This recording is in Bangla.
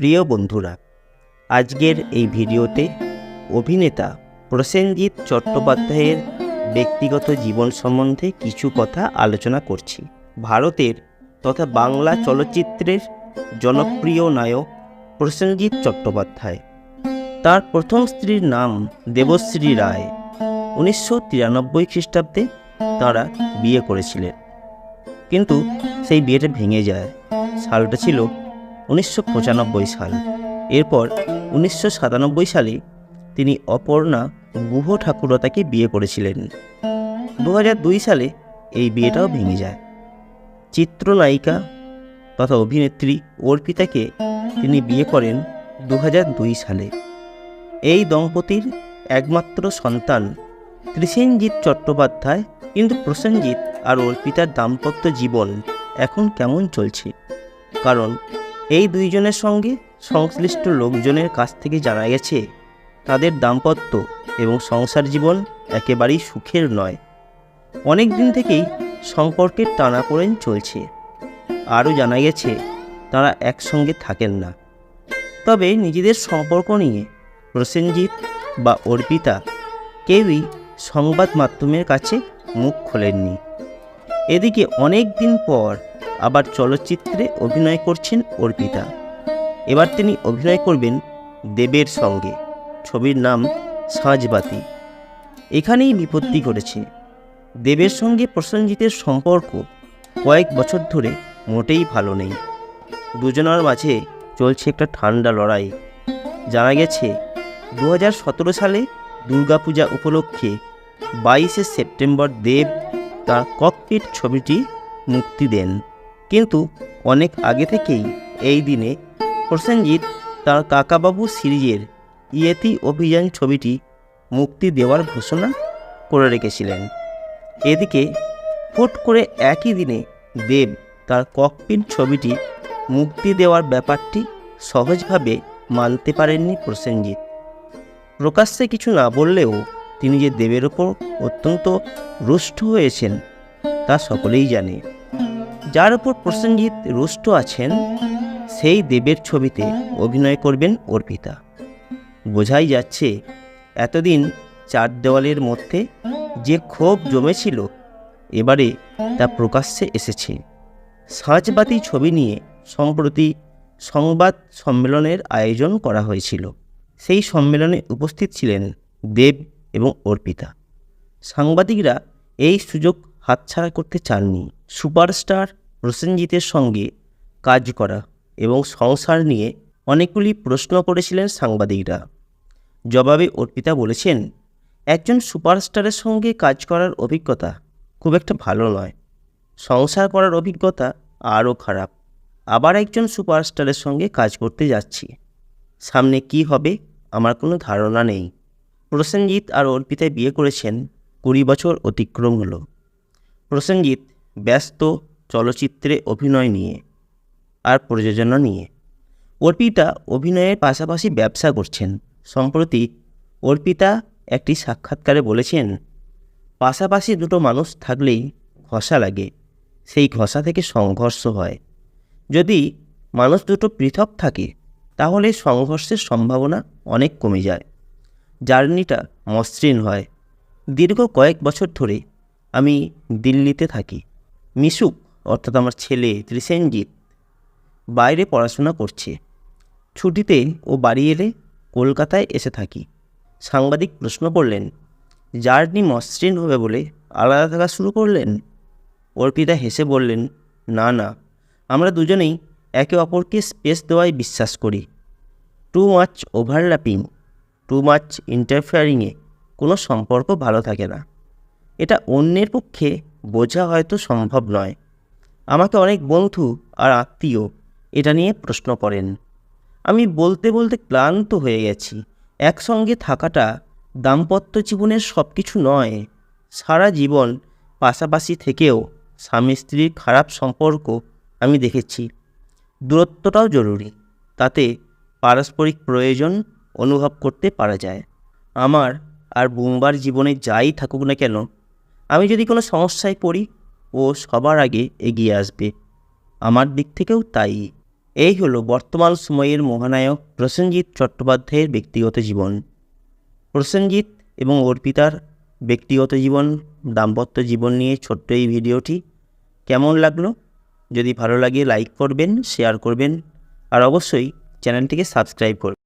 প্রিয় বন্ধুরা, আজকের এই ভিডিওতে অভিনেতা প্রসেনজিৎ চট্টোপাধ্যায়ের ব্যক্তিগত জীবন সম্বন্ধে কিছু কথা আলোচনা করছি। ভারতের তথা বাংলা চলচ্চিত্রের জনপ্রিয় নায়ক প্রসেনজিৎ চট্টোপাধ্যায়। তার প্রথম স্ত্রীর নাম দেবশ্রী রায়। 1993 খ্রিস্টাব্দে তাঁরা বিয়ে করেছিলেন, কিন্তু সেই বিয়েটা ভেঙে যায়। সালটা ছিল 1995 সাল। এরপর 1997 সালে তিনি অপর্ণা গুহ ঠাকুরতাকে বিয়ে করেছিলেন। 2002 সালে এই বিয়েটাও ভেঙে যায়। চিত্রনায়িকা তথা অভিনেত্রী অর্পিতাকে তিনি বিয়ে করেন 2002 সালে। এই দম্পতির একমাত্র সন্তান প্রসেনজিৎ চট্টোপাধ্যায়। কিন্তু প্রসেনজিৎ আর অর্পিতার দাম্পত্য জীবন এখন কেমন চলছে? কারণ এই দুইজনের সঙ্গে সংশ্লিষ্ট লোকজনের কাছ থেকে জানা গেছে তাদের দাম্পত্য এবং সংসার জীবন একেবারেই সুখের নয়। অনেক দিন থেকেই সম্পর্কের টানাপোড়েন চলছে। আরও জানা গেছে তারা একসঙ্গে থাকেন না। তবে নিজেদের সম্পর্ক নিয়ে প্রসেনজিৎ বা অর্পিতা কেউই সংবাদ মাধ্যমের কাছে মুখ খোলেননি। এদিকে অনেক দিন পর আবার চলচ্চিত্রে অভিনয় করছেন অর্পিতা। এবার তিনি অভিনয় করবেন দেবের সঙ্গে। ছবির নাম সাঁঝবাতি। এখানেই বিপত্তি ঘটেছে। দেবের সঙ্গে প্রসেনজিতের সম্পর্ক কয়েক বছর ধরে মোটেই ভালো নেই। দুজনের মাঝে চলছে একটা ঠান্ডা লড়াই। জানা গেছে 2017 সালে দুর্গাপূজা উপলক্ষে 22শে সেপ্টেম্বর দেব তার ককপিট ছবিটি মুক্তি দেন। কিন্তু অনেক আগে থেকেই এই দিনে প্রসেনজিৎ তার কাকাবাবু সিরিজের ইয়েতি অভিযান ছবিটি মুক্তি দেওয়ার ঘোষণা করে রেখেছিলেন। এদিকে হুট করে একই দিনে দেব তার ককপিট ছবিটি মুক্তি দেওয়ার ব্যাপারটি সহজভাবে মানতে পারেননি প্রসেনজিৎ। প্রকাশ্যে কিছু না বললেও তিনি যে দেবের ওপর অত্যন্ত রুষ্ট হয়েছেন তা সকলেই জানে। যার উপর প্রসেনজিৎ রুষ্ট আছেন সেই দেবের ছবিতে অভিনয় করবেন অর্পিতা। বোঝাই যাচ্ছে এতদিন চার দেওয়ালের মধ্যে যে ক্ষোভ জমেছিল এবারে তা প্রকাশ্যে এসেছে। সাঁঝবাতি ছবি নিয়ে সম্প্রতি সংবাদ সম্মেলনের আয়োজন করা হয়েছিল। সেই সম্মেলনে উপস্থিত ছিলেন দেব এবং অর্পিতা। সাংবাদিকরা এই সুযোগ হাতছাড়া করতে চাননি। সুপারস্টার প্রসেনজিতের সঙ্গে কাজ করা এবং সংসার নিয়ে অনেকগুলি প্রশ্ন করেছিলেন সাংবাদিকরা। জবাবে অর্পিতা বলেছেন, একজন সুপারস্টারের সঙ্গে কাজ করার অভিজ্ঞতা খুব একটা ভালো নয়। সংসার করার অভিজ্ঞতা আরও খারাপ। আবার একজন সুপারস্টারের সঙ্গে কাজ করতে যাচ্ছি। সামনে কি হবে আমার কোনো ধারণা নেই। প্রসেনজিৎ আর অর্পিতা বিয়ে করেছেন 20 বছর অতিক্রম হলো। প্রসেনজিৎ ব্যস্ত চলচ্চিত্রে অভিনয় নিয়ে আর প্রযোজনা নিয়ে। অর্পিতা অভিনয়ের পাশাপাশি ব্যবসা করছেন। সম্প্রতি অর্পিতা একটি সাক্ষাৎকারে বলেছেন, পাশাপাশি দুটো মানুষ থাকলেই ঘষা লাগে, সেই ঘষা থেকে সংঘর্ষ হয়। যদি মানুষ দুটো পৃথক থাকে তাহলে সংঘর্ষের সম্ভাবনা অনেক কমে যায়, জার্নিটা মসৃণ হয়। দীর্ঘ কয়েক বছর ধরে আমি দিল্লিতে থাকি। মিশুক অর্থাৎ আমার ছেলে প্রসেনজিৎ বাইরে পড়াশোনা করছে। ছুটিতে ও বাড়ি এলে কলকাতায় এসে থাকি। সাংবাদিক প্রশ্ন করলেন, জার্নি মসৃণ হবে বলে আলাদা থাকা শুরু করলেন? অর্পিতা হেসে বললেন, না না, আমরা দুজনেই একে অপরকে স্পেস দেওয়ায় বিশ্বাস করি। Too much overlapping, too much ইন্টারফেয়ারিংয়ে কোনো সম্পর্ক ভালো থাকে না। এটা অন্যের পক্ষে বোঝা হয়তো সম্ভব নয়। আমাকে অনেক বন্ধু আর আত্মীয় এটা নিয়ে প্রশ্ন করেন। আমি বলতে বলতে ক্লান্ত হয়ে গেছি। একসঙ্গে থাকাটা দাম্পত্য জীবনের সব কিছু নয়। সারা জীবন পাশাপাশি থেকেও স্বামী স্ত্রীর খারাপ সম্পর্ক আমি দেখেছি। দূরত্বটাও জরুরি, তাতে পারস্পরিক প্রয়োজন অনুভব করতে পারা যায়। আমার আর বুম্বার জীবনে যাই থাকুক না কেন, আমি যদি কোনো সমস্যায় পড়ি ও সবার আগে এগিয়ে আসবে। আমার দিক থেকেও তাই। এই হলো বর্তমান সময়ের মহানায়ক প্রসেনজিৎ চট্টোপাধ্যায়ের ব্যক্তিগত জীবন। প্রসেনজিৎ এবং অর্পিতার ব্যক্তিগত জীবন, দাম্পত্য জীবন নিয়ে ছোট্ট এই ভিডিওটি কেমন লাগলো? যদি ভালো লাগে লাইক করবেন, শেয়ার করবেন আর অবশ্যই চ্যানেলটিকে সাবস্ক্রাইব করবেন।